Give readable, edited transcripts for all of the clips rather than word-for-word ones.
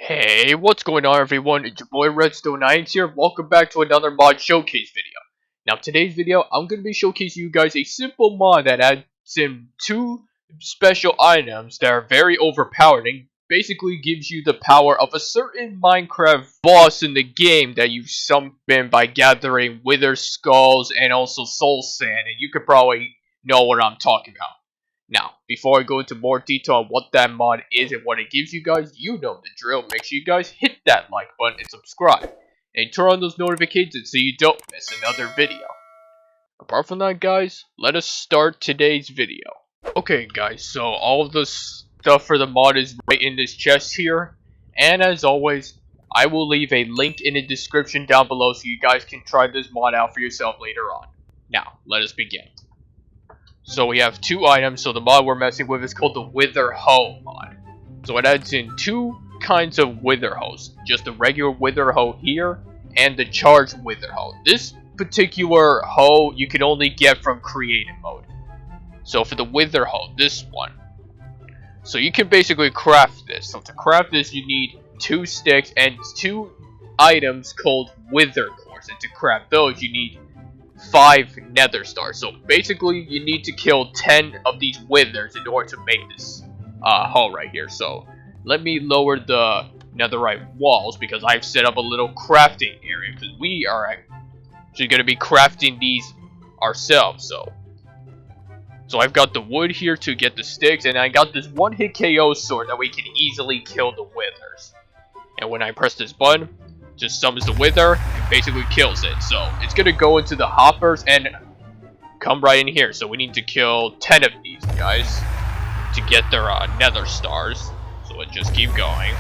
Hey, what's going on everyone? It's your boy Redstone9 here. Welcome back to another mod showcase video. Now today's video, I'm going to be showcasing you guys a simple mod that adds in two special items that are very overpowered and basically gives you the power of a certain Minecraft boss in the game that you summon by gathering wither skulls and also soul sand, and you could probably know what I'm talking about. Now, before I go into more detail on what that mod is and what it gives you guys, you know the drill. Make sure you guys hit that like button and subscribe. And turn on those notifications so you don't miss another video. Apart from that, guys, let us start today's video. Okay, guys, so all of the stuff for the mod is right in this chest here. And as always, I will leave a link in the description down below so you guys can try this mod out for yourself later on. Now, let us begin. So we have two items. So the mod we're messing with is called the Wither Hoe mod. So it adds in two kinds of Wither Hoes. Just the regular Wither Hoe here and the charged Wither Hoe. This particular hoe you can only get from creative mode. So for the Wither Hoe, this one. So you can basically craft this. So to craft this you need 2 sticks and 2 items called Wither cores. And to craft those you need 5 nether stars. So basically you need to kill 10 of these withers in order to make this hull right here. So let me lower the netherite walls because I've set up a little crafting area because we are actually going to be crafting these ourselves. So I've got the wood here to get the sticks, and I got this one-hit KO sword that we can easily kill the withers. And when I press this button, just summons the wither and basically kills it. So it's gonna go into the hoppers and come right in here. So we need to kill 10 of these guys to get their nether stars. So let's just keep going.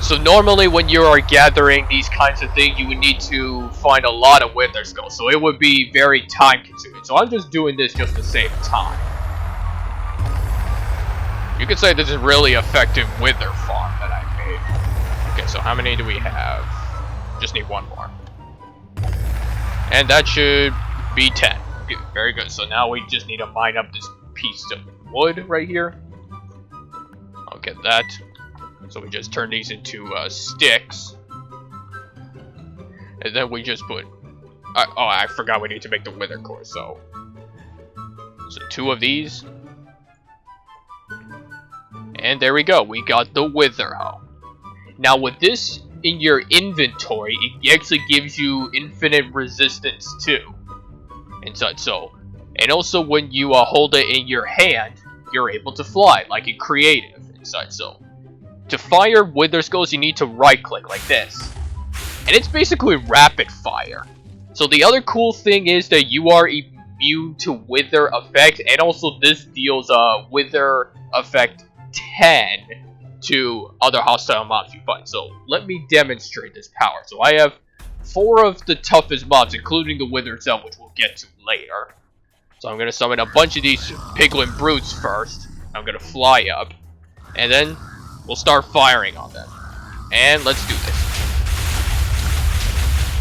So normally when you are gathering these kinds of things, you would need to find a lot of wither skulls. So it would be very time consuming. So I'm just doing this just to save time. You could say this is really effective wither farm that I made. Okay, so how many do we have? Just need one more. And that should be 10. Good, very good. So now we just need to mine up this piece of wood right here. I'll get that. So we just turn these into sticks. And then we just put... oh, I forgot we need to make the wither core. So 2 of these. And there we go, we got the Wither Hoe. Now with this in your inventory, it actually gives you infinite resistance too. And such so. And also when you hold it in your hand, you're able to fly, like in creative and such so. To fire wither skulls, you need to right click like this. And it's basically rapid fire. So the other cool thing is that you are immune to wither effects, and also this deals wither effect 10 to other hostile mobs you fight. So let me demonstrate this power. So I have 4 of the toughest mobs, including the wither itself, which we'll get to later. So I'm going to summon a bunch of these piglin brutes first. I'm going to fly up, and then we'll start firing on them. And let's do this.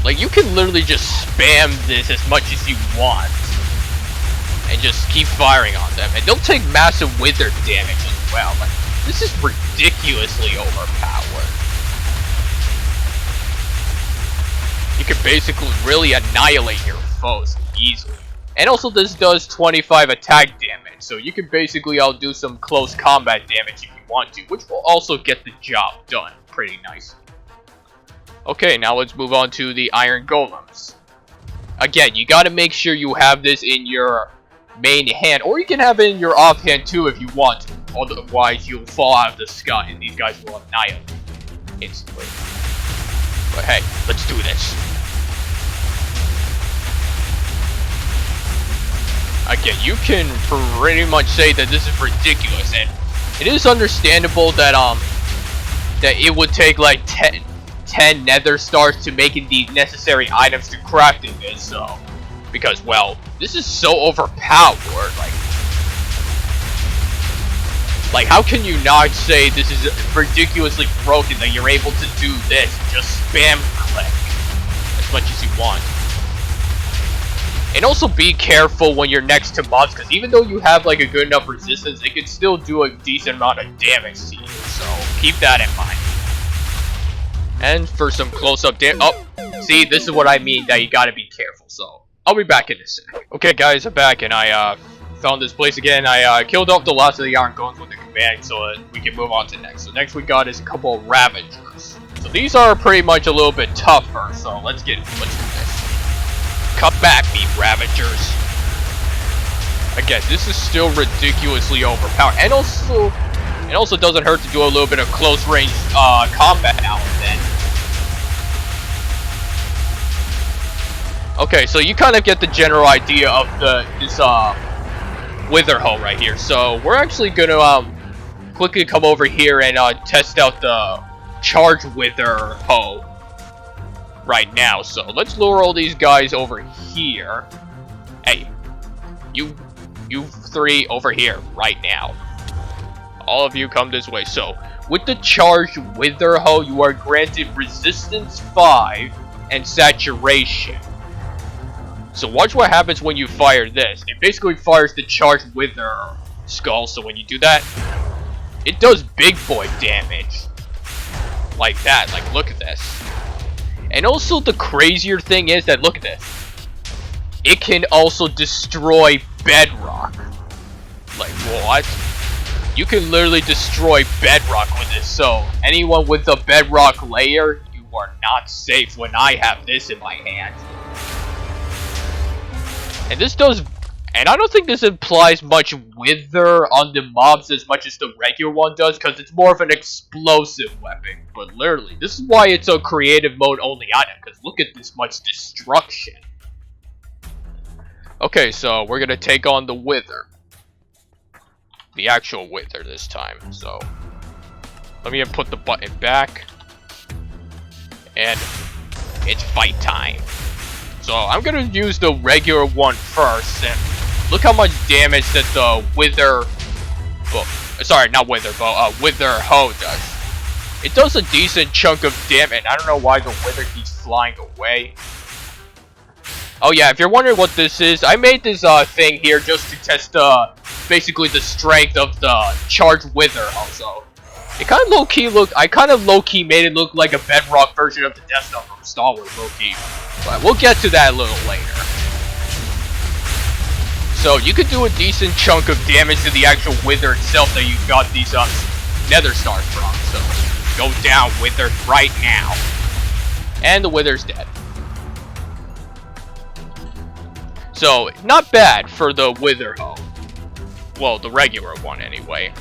Like, you can literally just spam this as much as you want and just keep firing on them, and they'll take massive wither damage as well. Like, this is ridiculously overpowered. You can basically really annihilate your foes easily. And also this does 25 attack damage, so you can basically outdo some close combat damage if you want to, which will also get the job done pretty nice. Okay, now let's move on to the iron golems. Again, you gotta make sure you have this in your main hand, or you can have it in your offhand too if you want to. Otherwise you'll fall out of the sky and these guys will annihilate instantly. But hey, let's do this. Again, you can pretty much say that this is ridiculous, and it is understandable that that it would take like 10 nether stars to making the necessary items to crafting this, so because, well, this is so overpowered. Like how can you not say this is ridiculously broken that you're able to do this? Just spam click as much as you want. And also be careful when you're next to mobs, because even though you have like a good enough resistance, they can still do a decent amount of damage to you. So keep that in mind. And for some close-up damage, oh, see, this is what I mean that you gotta be careful. So I'll be back in a sec. Okay, guys, I'm back, and I found this place again. I killed off the last of the Iron Golems with the command, so that we can move on to next. So next we got is a couple of Ravagers. So these are pretty much a little bit tougher. So let's do this. Cut back, me Ravagers. Again, this is still ridiculously overpowered, and also doesn't hurt to do a little bit of close range combat now and then. Okay, so you kind of get the general idea of this Wither Hoe right here. So we're actually gonna quickly come over here and test out the Charge Wither Hoe right now. So let's lure all these guys over here. Hey, you three over here right now. All of you come this way. So with the Charged Wither Hoe, you are granted resistance 5 and saturation. So watch what happens when you fire this. It basically fires the Charged Wither skull. So when you do that, it does big boy damage. Like that. Like, look at this. And also the crazier thing is that, look at this. It can also destroy bedrock. Like, what? You can literally destroy bedrock with this. So anyone with a bedrock layer, you are not safe when I have this in my hand. And this does, and I don't think this implies much wither on the mobs as much as the regular one does, because it's more of an explosive weapon. But literally, this is why it's a creative mode only item, because look at this much destruction. Okay, so we're gonna take on the Wither. The actual Wither this time. So let me put the button back. And it's fight time. So I'm gonna use the regular one first, and look how much damage that the Wither, well, sorry, not Wither, but Wither Hoe does. It does a decent chunk of damage. I don't know why the Wither keeps flying away. Oh yeah, if you're wondering what this is, I made this thing here just to test basically the strength of the Charged Wither Hoe. So it kind of low-key I kind of low-key made it look like a bedrock version of the Death Star from Star Wars, low-key. But we'll get to that a little later. So you could do a decent chunk of damage to the actual Wither itself that you got these Nether Stars from. So go down, Wither, right now. And the Wither's dead. So not bad for the Wither Hoe. Well, the regular one anyway.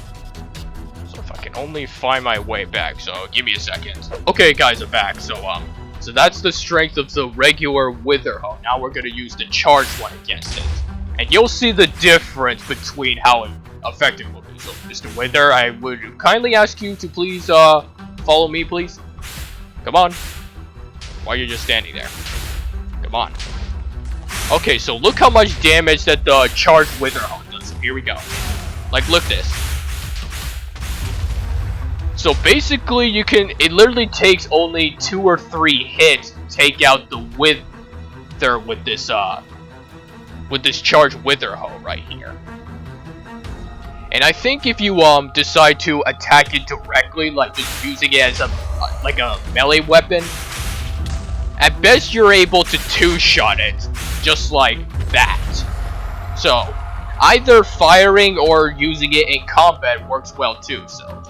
So if I can only find my way back, so give me a second. Okay, guys, I'm back. So that's the strength of the regular Wither Hoe. Now we're gonna use the charged one against it, and you'll see the difference between how effective it will be. So, Mr. Wither, I would kindly ask you to please follow me, please. Come on. Why are you just standing there? Come on. Okay, so look how much damage that the charged Wither Hoe does. Here we go. Like, look this. So basically, it literally takes only 2 or 3 hits to take out the Wither with this charged Wither Hoe right here. And I think if you decide to attack it directly, like just using it as a melee weapon, at best you're able to 2-shot it, just like that. So either firing or using it in combat works well too. So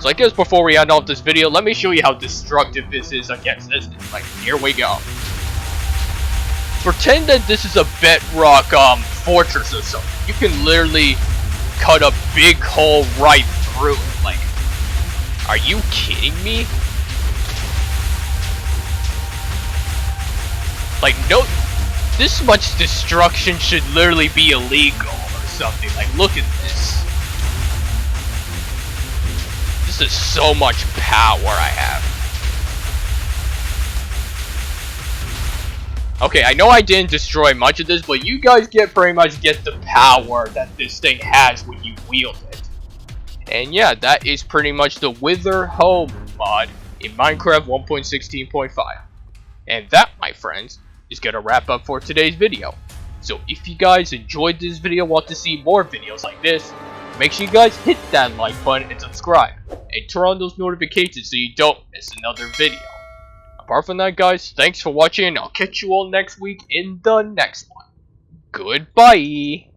I guess before we end off this video, let me show you how destructive this is against this thing. Like, here we go. Pretend that this is a bedrock fortress or something. You can literally cut a big hole right through it. Like, are you kidding me? Like, no, this much destruction should literally be illegal or something. Like, look at this. This is so much power I have. Okay, I know I didn't destroy much of this, but you guys pretty much get the power that this thing has when you wield it. And yeah, that is pretty much the Wither Hoe mod in Minecraft 1.16.5. And that, my friends, is gonna wrap up for today's video. So if you guys enjoyed this video, want to see more videos like this, make sure you guys hit that like button and subscribe, and turn on those notifications so you don't miss another video. Apart from that, guys, thanks for watching, and I'll catch you all next week in the next one. Goodbye!